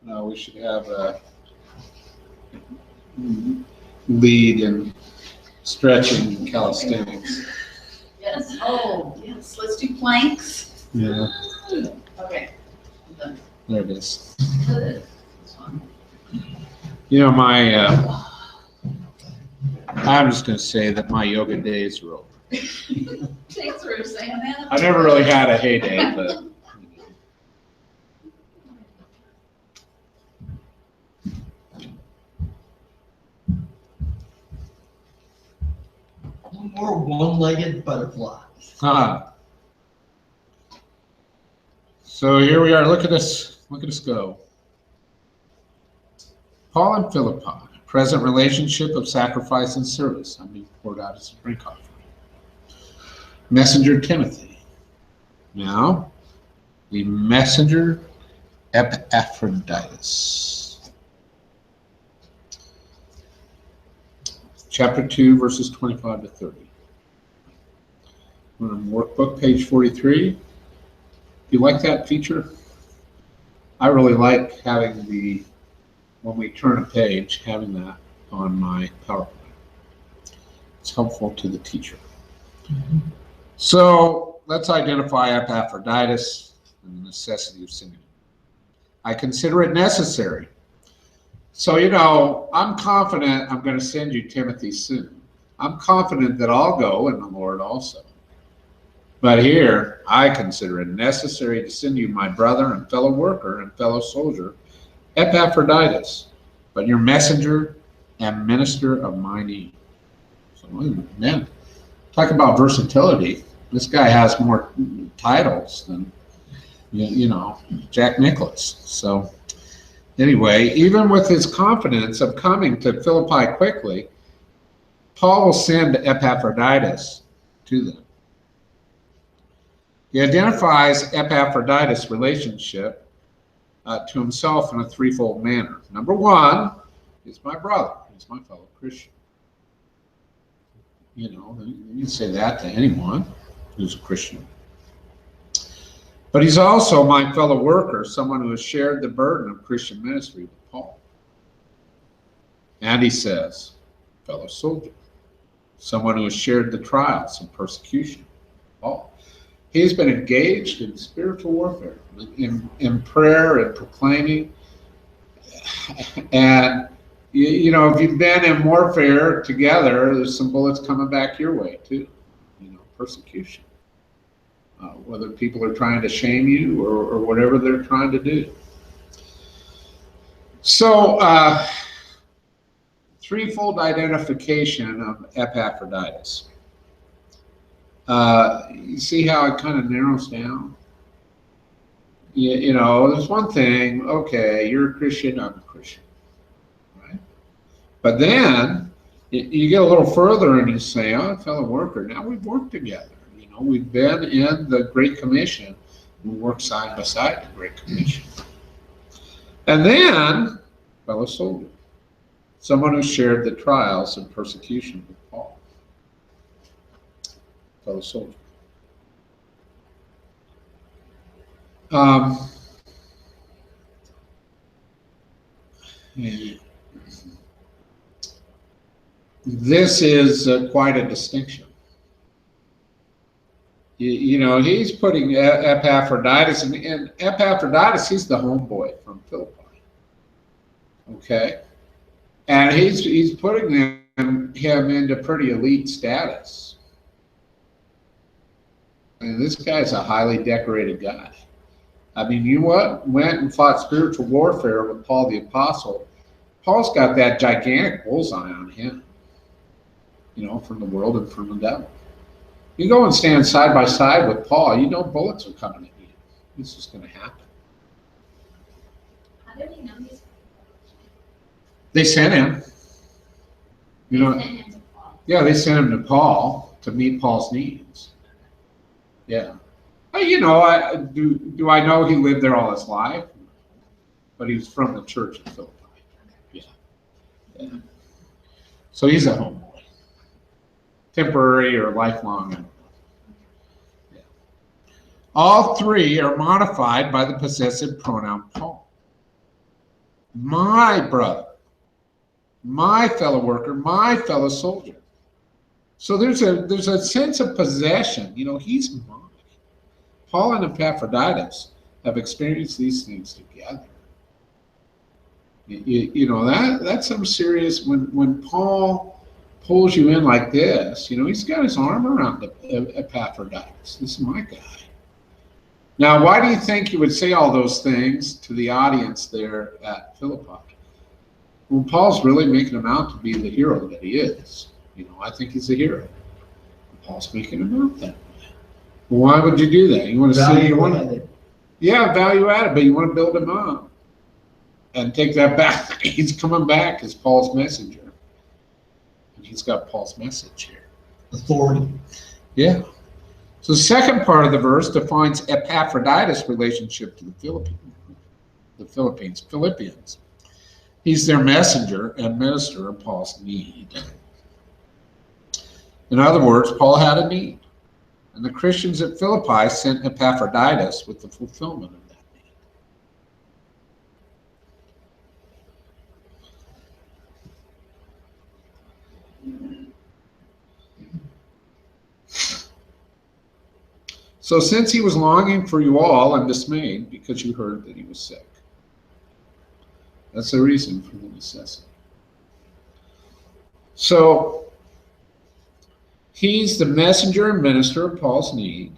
We should have a lead in stretching and calisthenics. Yes. Oh, yes. Let's do planks. Yeah. Okay. There it is. Good. I'm just going to say that my yoga days are over. Thanks for saying that. I never really had a heyday, but. More one-legged butterflies. So here we are. Look at us. Look at us go. Paul and Philippi, present relationship of sacrifice and service. I'm being poured out as a drink offering. Messenger Timothy. Now, the messenger Epaphroditus. Chapter 2, verses 25 to 30. We're on workbook, page 43. Do you like that feature? I really like having when we turn a page, having that on my PowerPoint. It's helpful to the teacher. Mm-hmm. So let's identify Epaphroditus and the necessity of sending him. I consider it necessary. So, I'm confident I'm going to send you Timothy soon. I'm confident that I'll go and the Lord also. But here, I consider it necessary to send you my brother and fellow worker and fellow soldier, Epaphroditus, but your messenger and minister of my need. So, man, talk about versatility. This guy has more titles than, Jack Nicklaus. So, anyway, even with his confidence of coming to Philippi quickly, Paul will send Epaphroditus to them. He identifies Epaphroditus' relationship to himself in a threefold manner. Number one, he's my brother. He's my fellow Christian. You can say that to anyone who's a Christian. But he's also my fellow worker, someone who has shared the burden of Christian ministry with Paul. And he says, fellow soldier, someone who has shared the trials and persecution with Paul. He's been engaged in spiritual warfare, in prayer and proclaiming. And, if you've been in warfare together, there's some bullets coming back your way too. Persecution. Whether people are trying to shame you or whatever they're trying to do. So, threefold identification of Epaphroditus. You see how it kind of narrows down? There's one thing, okay, you're a Christian, I'm a Christian, right? But then you get a little further and you say, oh, fellow worker, now we've worked together. We've been in the Great Commission. We work side by side in the Great Commission. And then, fellow soldier, someone who shared the trials and persecution with Paul. Fellow soldier. This is quite a distinction. He's putting Epaphroditus, and Epaphroditus, he's the homeboy from Philippi. Okay? And he's putting him into pretty elite status. And this guy's a highly decorated guy. I mean, went and fought spiritual warfare with Paul the Apostle. Paul's got that gigantic bullseye on him, from the world and from the devil. You go and stand side by side with Paul, bullets are coming at you. This is going to happen. How did he know these? They sent him. They sent him to Paul. Yeah, they sent him to Paul to meet Paul's needs. Yeah. Do I know he lived there all his life? But he was from the church of Philippi. Yeah. So he's a homeboy. Temporary or lifelong. Yeah. All three are modified by the possessive pronoun Paul. my brother, my fellow worker, my fellow soldier. So there's a sense of possession. He's mine. Paul and Epaphroditus have experienced these things together. That's some serious. When Paul pulls you in like this, he's got his arm around Epaphroditus. This is my guy. Now, why do you think he would say all those things to the audience there at Philippi? Well, Paul's really making him out to be the hero that he is. I think he's a hero. Paul's making him out that way. Well, why would you do that? You want to see? Yeah, value added, but you want to build him up and take that back. He's coming back as Paul's messenger, and he's got Paul's message here. Authority. Yeah. So the second part of the verse defines Epaphroditus' relationship to the Philippians. He's their messenger and minister of Paul's need. In other words, Paul had a need, and the Christians at Philippi sent Epaphroditus with the fulfillment of that need. So since he was longing for you all and dismayed because you heard that he was sick. That's the reason for the necessity. So he's the messenger and minister of Paul's need.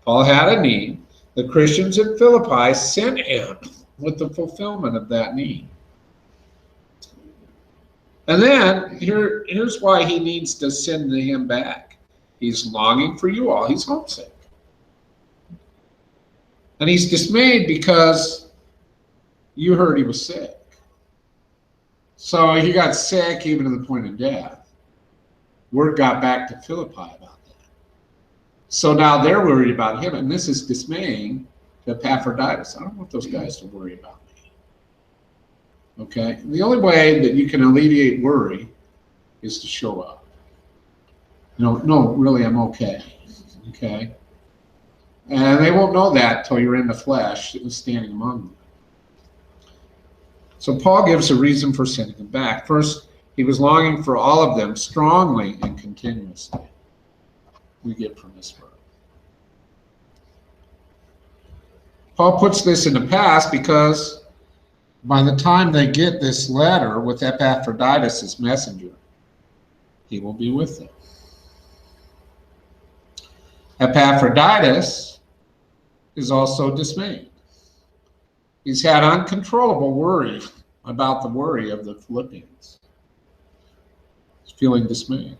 Paul had a need. The Christians at Philippi sent him with the fulfillment of that need. And then here's why he needs to send him back. He's longing for you all. He's homesick. And he's dismayed because you heard he was sick. So he got sick even to the point of death. Word got back to Philippi about that. So now they're worried about him, and this is dismaying to Epaphroditus. I don't want those guys to worry about me. Okay? And the only way that you can alleviate worry is to show up. No, really, I'm okay. Okay? And they won't know that till you're in the flesh standing among them. So Paul gives a reason for sending him back. First, he was longing for all of them strongly and continuously. We get from this verse. Paul puts this in the past because by the time they get this letter with Epaphroditus as messenger, he will be with them. Epaphroditus is also dismayed. He's had uncontrollable worry about the worry of the Philippians. He's feeling dismayed.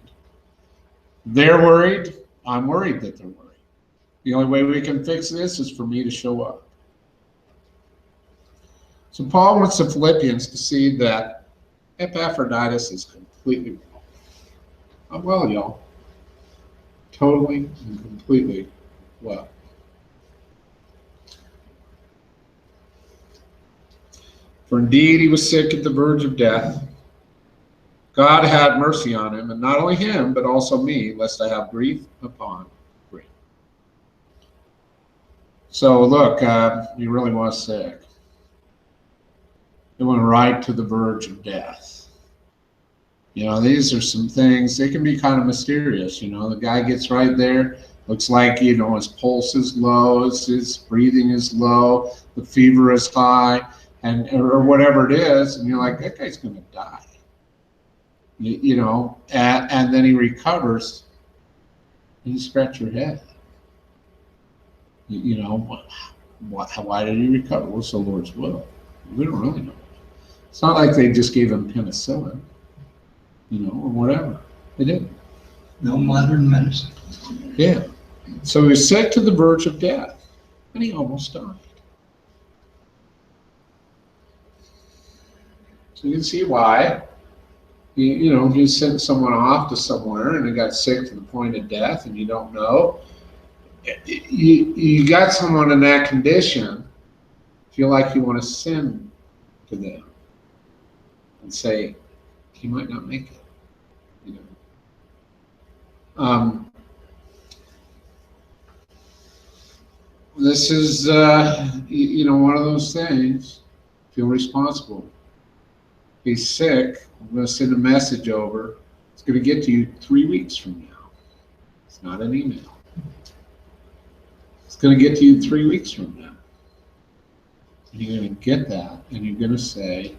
They're worried. I'm worried that they're worried. The only way we can fix this is for me to show up. So Paul wants the Philippians to see that Epaphroditus is completely wrong. I'm well, y'all. Totally and completely well. For indeed he was sick at the verge of death. God had mercy on him, and not only him, but also me, lest I have grief upon grief. So look, he really was sick. He went right to the verge of death. These are some things, they can be kind of mysterious. The guy gets right there, looks like, his pulse is low, his breathing is low, the fever is high, or whatever it is, and you're like, that guy's going to die. And then he recovers, and you scratch your head. Why did he recover? What's the Lord's will? We don't really know. It's not like they just gave him penicillin, or whatever. They didn't. No modern medicine. Yeah. So he was sick to the verge of death, and he almost died. So you can see why. You sent someone off to somewhere and they got sick to the point of death, and you don't know. You got someone in that condition, feel like you want to send to them and say, he might not make it. This is, one of those things. Feel responsible he's sick. I'm going to send a message over. It's going to get to you 3 weeks from now. It's not an email. It's going to get to you 3 weeks from now. And you're going to get that, and you're going to say,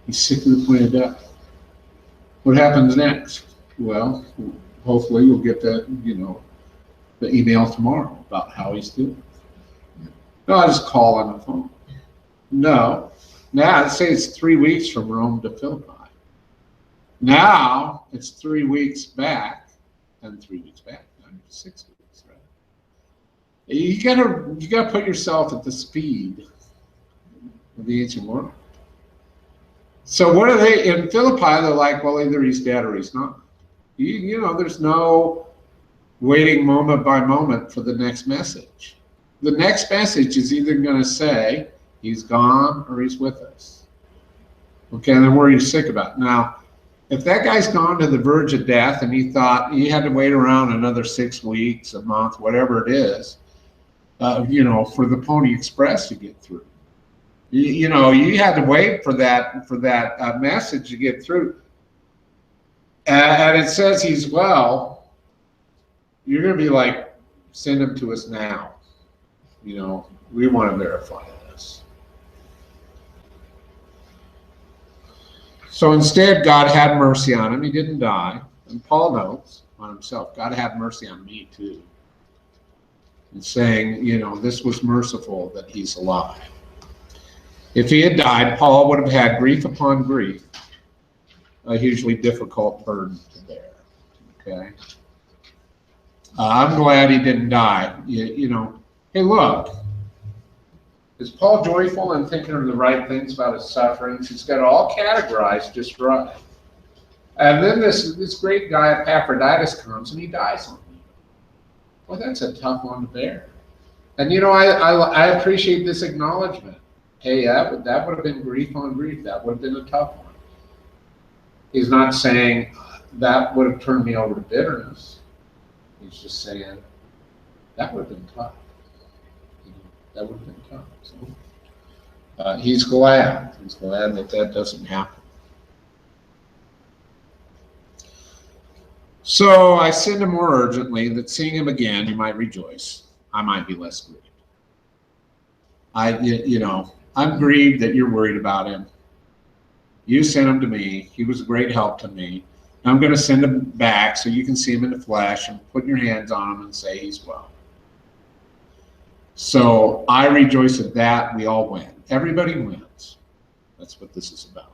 he's sick to the point of death. What happens next? Well, hopefully we'll get the email tomorrow about how he's doing. No, I just call on the phone. No. Now, let's say it's 3 weeks from Rome to Philippi. Now, it's 3 weeks back, and 3 weeks back, 6 weeks, right? You gotta put yourself at the speed of the ancient world. So what are they, in Philippi, they're like, well, either he's dead or he's not. There's no waiting moment by moment for the next message. The next message is either going to say he's gone or he's with us. Okay, and then what are you sick about? Now, if that guy's gone to the verge of death and he thought he had to wait around another 6 weeks, a month, whatever it is, for the Pony Express to get through. You had to wait for that message to get through. And it says he's well. You're going to be like, send him to us now. We want to verify this. So instead, God had mercy on him. He didn't die. And Paul notes on himself, God had mercy on me too. And saying, this was merciful that he's alive. If he had died, Paul would have had grief upon grief, a hugely difficult burden to bear. Okay? I'm glad he didn't die. Hey, look, is Paul joyful and thinking of the right things about his sufferings? He's got it all categorized just right. And then this great guy Epaphroditus comes and he dies on me. Well, that's a tough one to bear. And I appreciate this acknowledgement. Hey, that would have been grief on grief. That would have been a tough one. He's not saying that would have turned me over to bitterness. He's just saying that would have been tough. That would have been tough. So, he's glad. He's glad that doesn't happen. So I send him more urgently that seeing him again, you might rejoice. I might be less grieved. I'm grieved that you're worried about him. You sent him to me. He was a great help to me. I'm going to send him back so you can see him in the flesh and put your hands on him and say he's well. So I rejoice at that. We all win. Everybody wins. That's what this is about.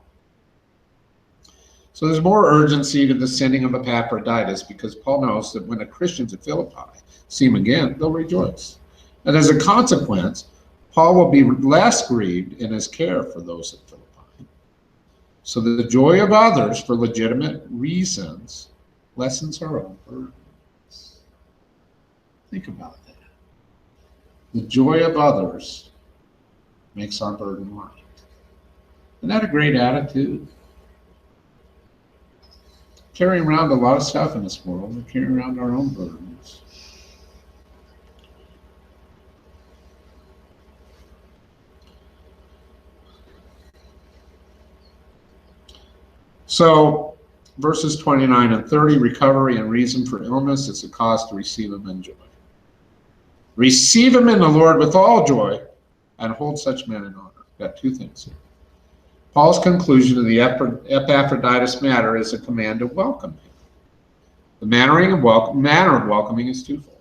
So there's more urgency to the sending of Epaphroditus because Paul knows that when the Christians at Philippi see him again, they'll rejoice. And as a consequence, Paul will be less grieved in his care for those at Philippi. So that the joy of others for legitimate reasons lessens our own burdens. Think about that. The joy of others makes our burden light. Isn't that a great attitude? Carrying around a lot of stuff in this world, we're carrying around our own burdens. So, verses 29 and 30, recovery and reason for illness is a cause to receive him in joy. Receive him in the Lord with all joy and hold such men in honor. Got two things here. Paul's conclusion of the Epaphroditus matter is a command to welcome him. The manner of welcoming is twofold.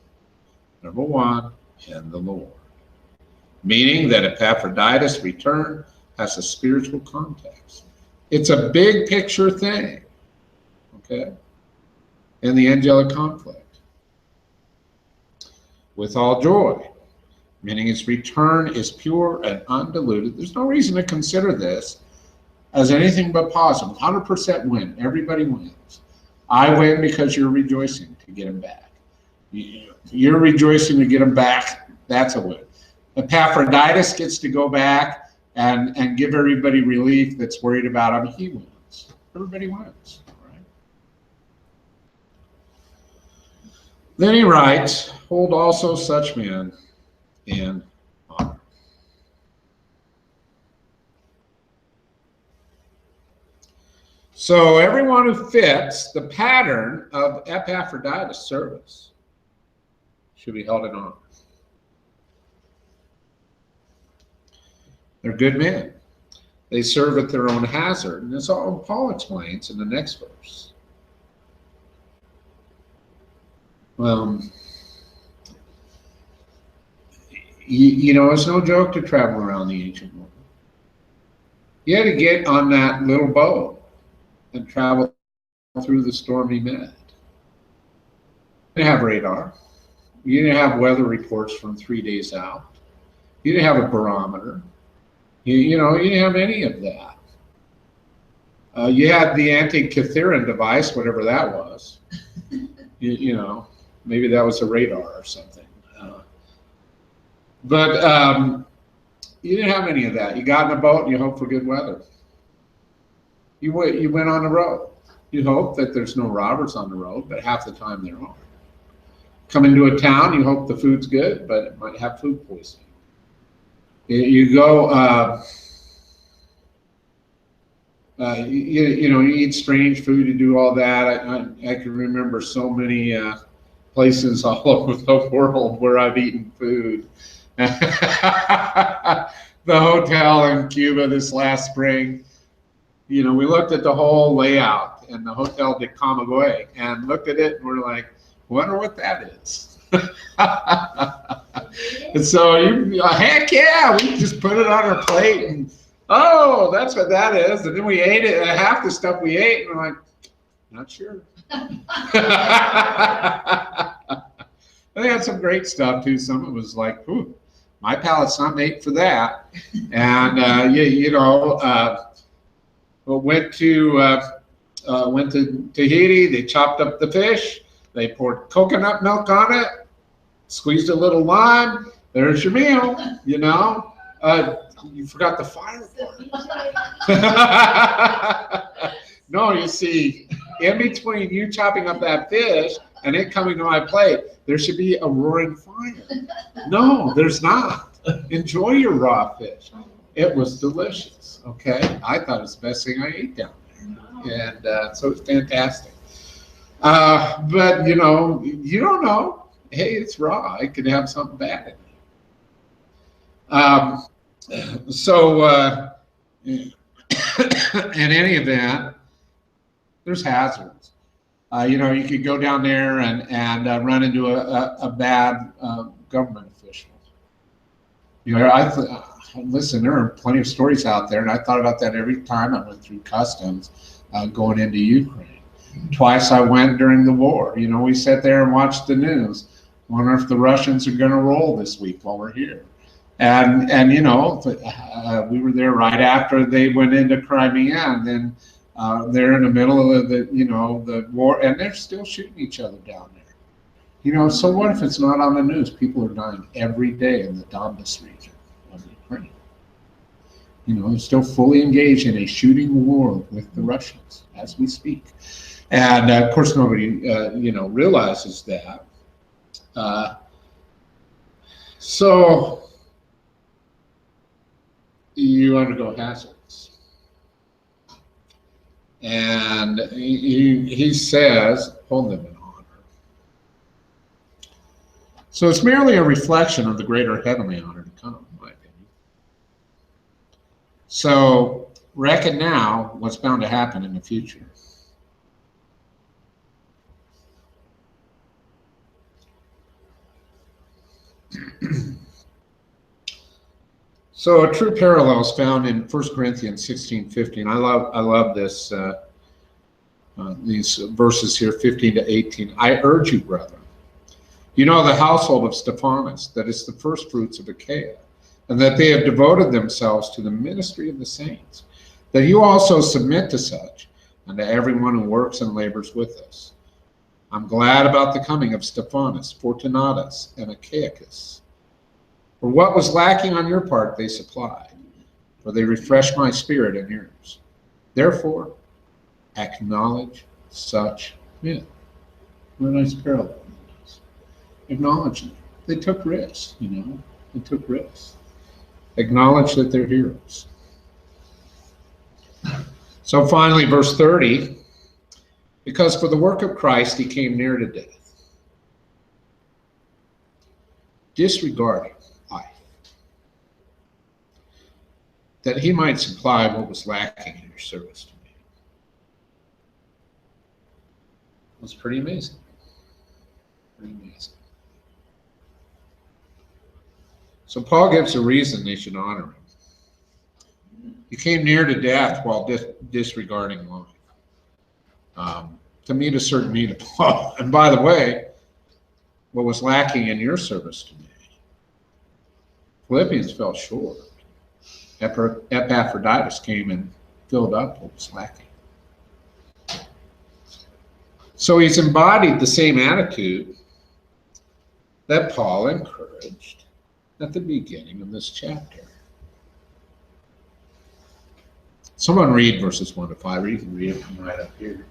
Number one, in the Lord. Meaning that Epaphroditus' return has a spiritual context. It's a big picture thing, okay, in the angelic conflict. With all joy, meaning its return is pure and undiluted. There's no reason to consider this as anything but positive. 100% win. Everybody wins. I win because you're rejoicing to get him back. You're rejoicing to get him back. That's a win. Epaphroditus gets to go back and give everybody relief that's worried about him. He wins. Everybody wins. Right? Then he writes, hold also such men in honor. So everyone who fits the pattern of Epaphroditus' service should be held in honor. They're good men. They serve at their own hazard. And that's all Paul explains in the next verse. You know, it's no joke to travel around the ancient world. You had to get on that little boat and travel through the stormy mid. You didn't have radar. You didn't have weather reports from 3 days out. You didn't have a barometer. You didn't have any of that. You had the anti-Catharin device, whatever that was. Maybe that was a radar or something. But you didn't have any of that. You got in a boat and you hoped for good weather. You went on the road. You hope that there's no robbers on the road, but half the time there are. Come into a town, you hope the food's good, but it might have food poisoning. You go, you eat strange food, you do all that. I can remember so many places all over the world where I've eaten food. The hotel in Cuba this last spring, we looked at the whole layout and the Hotel de Camagüey and looked at it and we're like, wonder what that is. And so heck yeah, we just put it on our plate and oh, that's what that is. And then we ate it, and half the stuff we ate, and we're like, not sure. They had some great stuff too. Some of it was like, ooh, my palate's not made for that. And went to Tahiti. They chopped up the fish. They poured coconut milk on it, squeezed a little lime. There's your meal. You forgot the fire part. No, you see, in between you chopping up that fish and it coming to my plate, there should be a roaring fire. No, there's not. Enjoy your raw fish. It was delicious. Okay, I thought it was the best thing I ate down there, and so it's fantastic. But you don't know. Hey, it's raw. It could have something bad in it. So in any event, there's hazards. You could go down there and run into a bad government official. Listen, there are plenty of stories out there, and I thought about that every time I went through customs going into Ukraine. Twice I went during the war. We sat there and watched the news. Wonder if the Russians are going to roll this week while we're here. And we were there right after they went into Crimea, and then they're in the middle of the war, and they're still shooting each other down there. So what if it's not on the news? People are dying every day in the Donbas region of Ukraine. They're still fully engaged in a shooting war with the Russians as we speak. And of course, nobody, realizes that. So you undergo hazards. And he says, hold them in honor. So it's merely a reflection of the greater heavenly honor to come, in my opinion. So reckon now what's bound to happen in the future. So a true parallel is found in 1 Corinthians 16:15. I love this these verses here, 15 to 18. I urge you, brethren, the household of Stephanas, that is the first fruits of Achaia, and that they have devoted themselves to the ministry of the saints, that you also submit to such, and to everyone who works and labors with us. I'm glad about the coming of Stephanas, Fortunatus, and Achaicus. For what was lacking on your part they supplied, for they refreshed my spirit and yours. Therefore, acknowledge such men. What a nice parallel. Acknowledge them. They took risks, They took risks. Acknowledge that they're heroes. So finally, verse 30, because for the work of Christ he came near to death, disregarding life, that he might supply what was lacking in your service to me. It was pretty amazing. Pretty amazing. So Paul gives a reason they should honor him. He came near to death while disregarding life. To meet a certain need of Paul. And by the way, what was lacking in your service to me? Philippians fell short. Epaphroditus came and filled up what was lacking. So he's embodied the same attitude that Paul encouraged at the beginning of this chapter. Someone read verses 1 to 5, or you can read it from right up here.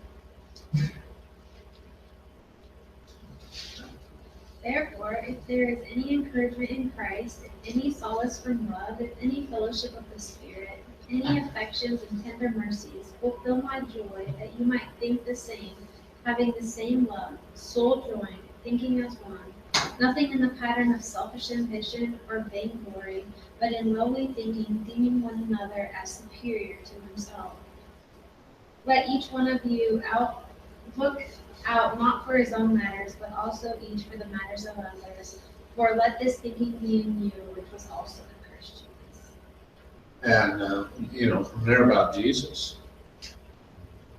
Therefore, if there is any encouragement in Christ, if any solace from love, if any fellowship of the Spirit, if any affections and tender mercies, fulfill my joy, that you might think the same, having the same love, soul joined, thinking as one. Nothing in the pattern of selfish ambition or vainglory, but in lowly thinking, deeming one another as superior to himself. Let each one of you look out not for his own matters, but also each for the matters of others. For let this thinking be in you, which was also in Christ Jesus. And, from there about Jesus.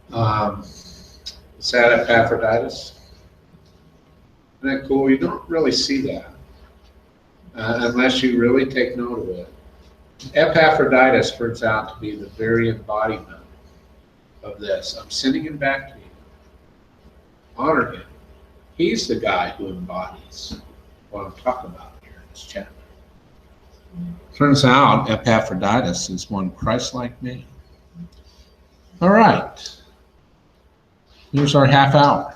Is that Epaphroditus? Isn't that cool? You don't really see that unless you really take note of it. Epaphroditus turns out to be the very embodiment of this. I'm sending him back to you. Honor him. He's the guy who embodies what I'm talking about here in this chapter. Turns out Epaphroditus is one Christ-like man. All right. Here's our half hour.